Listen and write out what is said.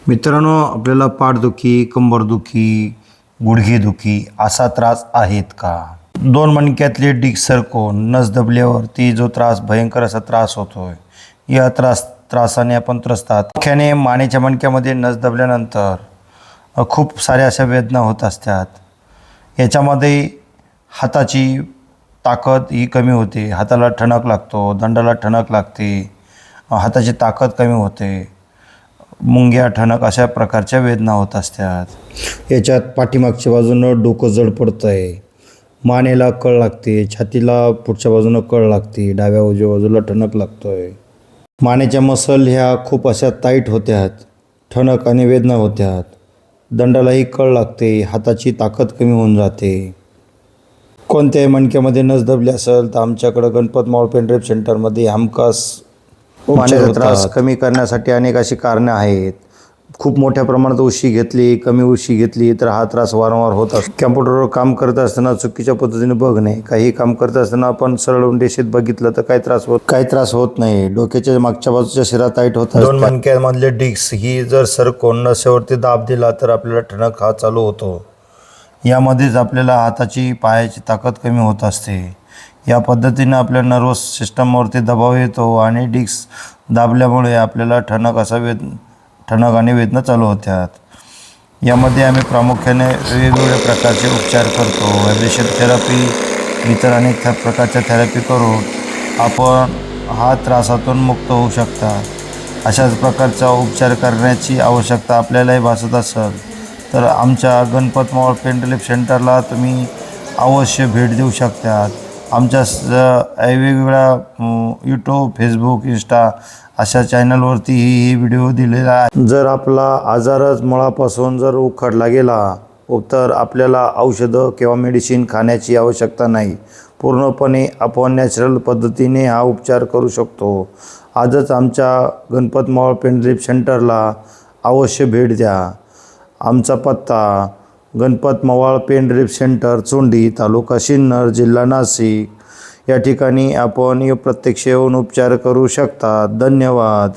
मित्रांनो, आपल्याला पाठदुखी, कंबरदुखी, गुडघेदुखी असा त्रास आहेत का? दोन मणक्यातले डिस्क सरकून नस दबल्यावरती जो त्रास, भयंकर असा त्रास होतोय, या त्रासाने आपण त्रस्त आहात. मुख्याने मानेच्या मणक्यामध्ये नस दबल्यानंतर खूप साऱ्या अशा वेदना होत असतात. याच्यामध्ये हाताची ताकद ही कमी होते, हाताला ठणक लागतो, दंडाला ठणक लागते, हाताची ताकद कमी होते, मुंग्या, ठणक अशा प्रकारच्या वेदना होत असतात. याच्यात पाठीमागच्या बाजूनं डोकं जड पडतं आहे, मानेला कळ लागते, छातीला पुढच्या बाजूनं कळ लागते, डाव्या उजव्या बाजूला ठणक लागतो आहे. मानेच्या मसल ह्या खूप अशा टाईट होत्यात, ठणक आणि वेदना होत्यात, दंडालाही कळ लागते, हाताची ताकद कमी होऊन जाते. कोणत्याही मणक्यामध्ये नस दबली असेल तर आमच्याकडं गणपत मॉल पेन ड्रिप सेंटरमध्ये हमखास मानेचा त्रास कमी करण्यासाठी अनेक अशी कारणं आहेत. खूप मोठ्या प्रमाणात उशी घेतली, कमी उशी घेतली तर हा त्रास वारंवार होत असतो. कॅम्प्युटरवर काम करत असताना चुकीच्या पद्धतीने बघणे, काही काम करत असताना आपण सरळ रेषेत बघितलं तर काही त्रास होत नाही. डोक्याच्या मागच्या बाजूच्या शिरा टाईट होतात. दोन मणक्यामधले डिस्क ही जर सरकून नसेवरती दाब दिला तर आपल्याला ठणक हा चालू होतो. यामध्येच आपल्याला हाताची, पायाची ताकद कमी होत असते. या पद्धतीने आपल्या नर्वस सिस्टमवरती दबाव येतो आणि डिस्क दाबल्यामुळे आपल्याला ठणक आणि वेदना चालू होतात. यामध्ये आम्ही प्रामुख्याने वेगवेगळ्या प्रकारचे उपचार करतो. व्हायब्रेशन थेरपी, इतर अनेक प्रकारच्या थेरपी करून आपण हा त्रासातून मुक्त होऊ शकता. अशाच प्रकारचा उपचार करण्याची आवश्यकता आपल्यालाही भासत असेल तर आमच्या गणपत मॉल पेन ड्रिप सेंटरला तुम्ही अवश्य भेट देऊ शकता. आमच्या वेगवेगळ्या यूट्यूब, फेसबुक, इंस्टा अशा चॅनलवरती ही व्हिडिओ दिलेला आहे. जर आपला आजारच मुळापासून जर उखडला गेला तर आपल्याला औषधं किंवा मेडिसिन खाण्याची आवश्यकता नाही. पूर्णपणे आपण नॅचरल पद्धतीने हा उपचार करू शकतो. आजच आमच्या गणपत मॉल पेन ड्रिप सेंटरला अवश्य भेट द्या. आमचा पत्ता गणपत मवाळ पेन ड्रिप सेंटर, चोंडी, तालुका सिन्नर, जिल्हा नाशिक. या ठिकाणी आपण प्रत्यक्ष येऊन उपचार करू शकता. धन्यवाद.